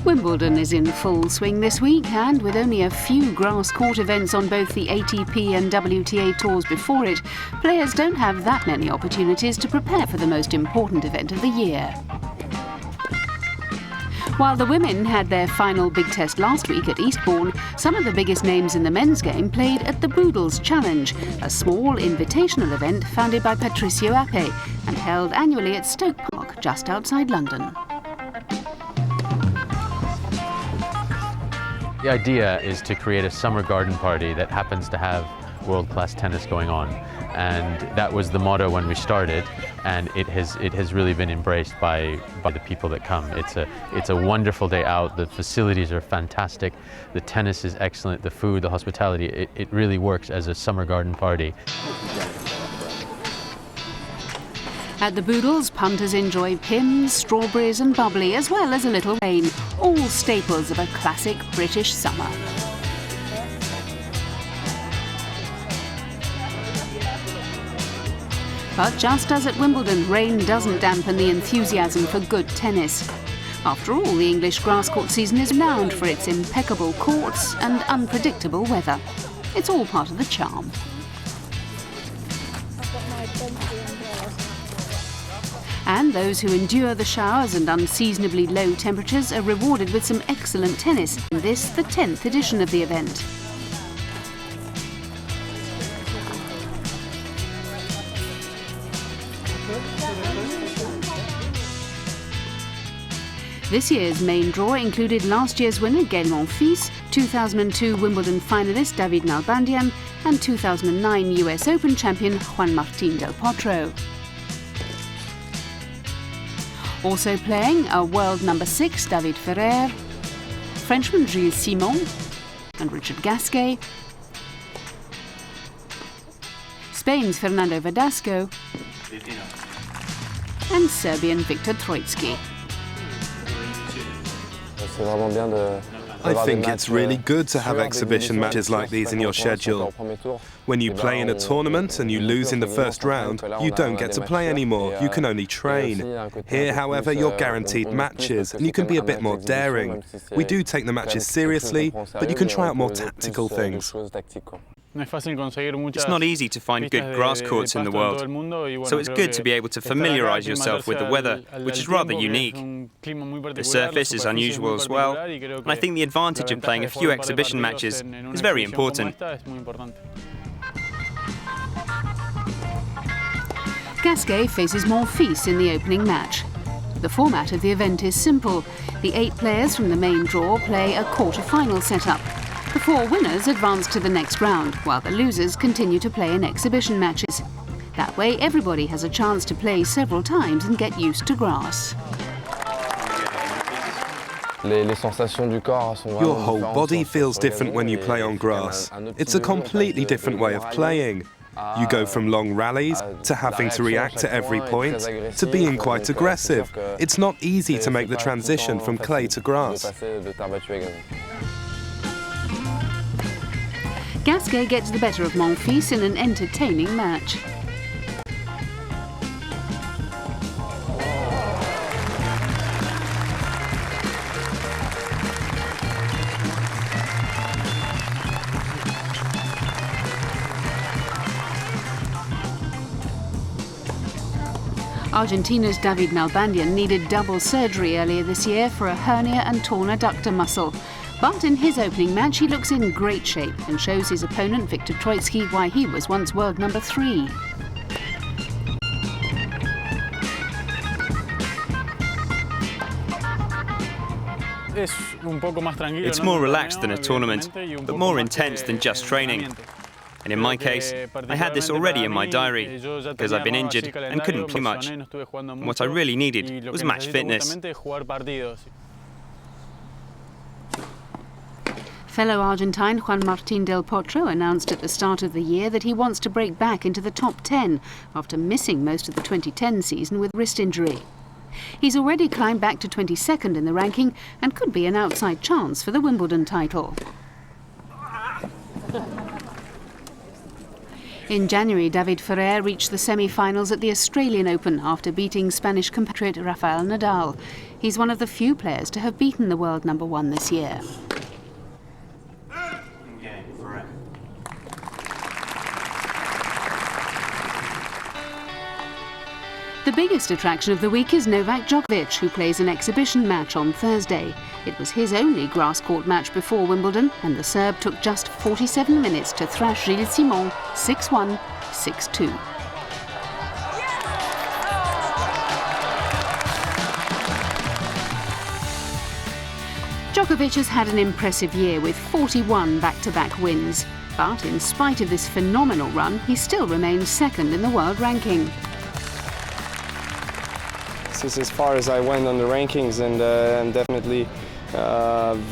Wimbledon is in full swing this week, and with only a few grass court events on both the ATP and WTA tours before it, players don't have that many opportunities to prepare for the most important event of the year. While the women had their final big test last week at Eastbourne, some of the biggest names in the men's game played at the Boodles Challenge, a small invitational event founded by Patricio Ape and held annually at Stoke Park, just outside London. The idea is to create a summer garden party that happens to have world-class tennis going on, and that was the motto when we started, and it has really been embraced by the people that come. It's a wonderful day out. The facilities are fantastic. The tennis is excellent. The food, the hospitality, it really works as a summer garden party. At the Boodles, punters enjoy pims, strawberries and bubbly, as well as a little rain, all staples of a classic British summer. But just as at Wimbledon, rain doesn't dampen the enthusiasm for good tennis. After all, the English grass court season is renowned for its impeccable courts and unpredictable weather. It's all part of the charm. And those who endure the showers and unseasonably low temperatures are rewarded with some excellent tennis. In this, the 10th edition of the event. This year's main draw included last year's winner Gaël Monfils, 2002 Wimbledon finalist David Nalbandian and 2009 US Open champion Juan Martín del Potro. Also playing are world number 6 David Ferrer, Frenchman Gilles Simon and Richard Gasquet, Spain's Fernando Verdasco and Serbian Viktor Troicki. I think it's really good to have exhibition matches like these in your schedule. When you play in a tournament and you lose in the first round, you don't get to play anymore, you can only train. Here, however, you're guaranteed matches and you can be a bit more daring. We do take the matches seriously, but you can try out more tactical things. It's not easy to find good grass courts in the world, so it's good to be able to familiarise yourself with the weather, which is rather unique. The surface is unusual as well, and I think the advantage of playing a few exhibition matches is very important. Gasquet faces Monfils in the opening match. The format of the event is simple. The 8 players from the main draw play a quarter-final setup. The 4 winners advance to the next round, while the losers continue to play in exhibition matches. That way, everybody has a chance to play several times and get used to grass. Your whole body feels different when you play on grass. It's a completely different way of playing. You go from long rallies to having to react to every point to being quite aggressive. It's not easy to make the transition from clay to grass. Gasquet gets the better of Monfils in an entertaining match. Argentina's David Nalbandian needed double surgery earlier this year for a hernia and torn adductor muscle. But in his opening match, he looks in great shape and shows his opponent Viktor Troicki why he was once world number 3. It's more relaxed than a tournament, but more intense than just training. And in my case, I had this already in my diary, because I've been injured and couldn't play much. And what I really needed was match fitness. Fellow Argentine Juan Martín del Potro announced at the start of the year that he wants to break back into the top 10 after missing most of the 2010 season with wrist injury. He's already climbed back to 22nd in the ranking and could be an outside chance for the Wimbledon title. In January, David Ferrer reached the semi-finals at the Australian Open after beating Spanish compatriot Rafael Nadal. He's one of the few players to have beaten the world number 1 this year. The biggest attraction of the week is Novak Djokovic, who plays an exhibition match on Thursday. It was his only grass court match before Wimbledon, and the Serb took just 47 minutes to thrash Gilles Simon 6-1, 6-2. Djokovic has had an impressive year with 41 back-to-back wins. But in spite of this phenomenal run, he still remains second in the world ranking. This is as far as I went on the rankings, and I'm definitely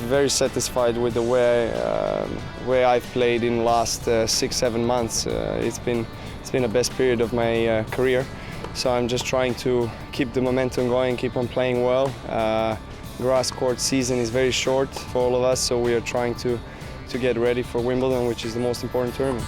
very satisfied with the way I've played in the last 6-7 months. It's been the best period of my career, so I'm just trying to keep the momentum going, keep on playing well. Grass court season is very short for all of us, so we are trying to get ready for Wimbledon, which is the most important tournament.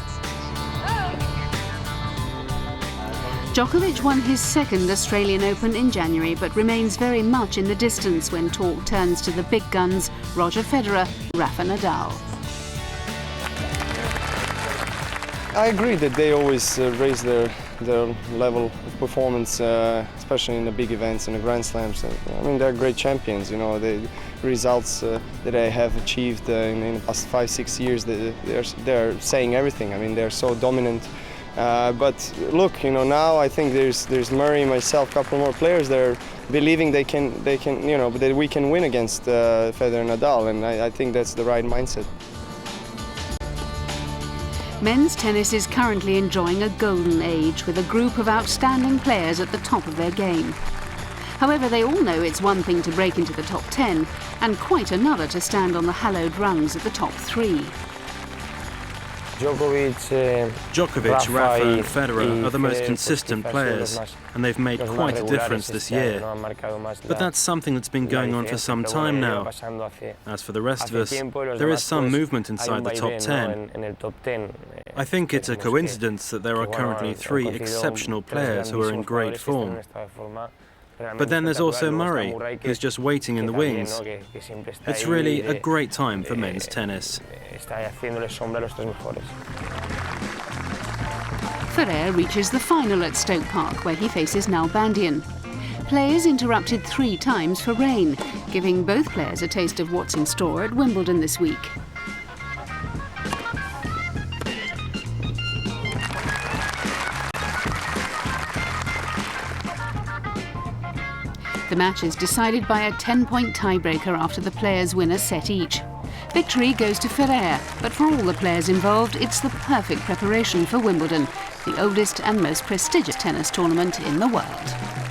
Djokovic won his second Australian Open in January, but remains very much in the distance when talk turns to the big guns, Roger Federer, Rafa Nadal. I agree that they always raise their level of performance, especially in the big events and the Grand Slams. I mean, they're great champions. You know, the results that they have achieved in the past 5-6 years, they're saying everything. I mean, they're so dominant. But look, you know, now I think there's Murray, myself, a couple more players. They're believing they can, you know, that we can win against Federer and Nadal, and I think that's the right mindset. Men's tennis is currently enjoying a golden age with a group of outstanding players at the top of their game. However, they all know it's one thing to break into the top 10 and quite another to stand on the hallowed rungs at the top 3. Djokovic, Rafa and Federer are the most consistent players, and they've made quite a difference this year. But that's something that's been going on for some time now. As for the rest of us, there is some movement inside the top 10. I think it's a coincidence that there are currently 3 exceptional players who are in great form. But then there's also Murray, who's just waiting in the wings. It's really a great time for men's tennis. Ferrer reaches the final at Stoke Park, where he faces Nalbandian. Play is interrupted 3 times for rain, giving both players a taste of what's in store at Wimbledon this week. The match is decided by a 10-point tiebreaker after the players win a set each. Victory goes to Ferrer, but for all the players involved, it's the perfect preparation for Wimbledon, the oldest and most prestigious tennis tournament in the world.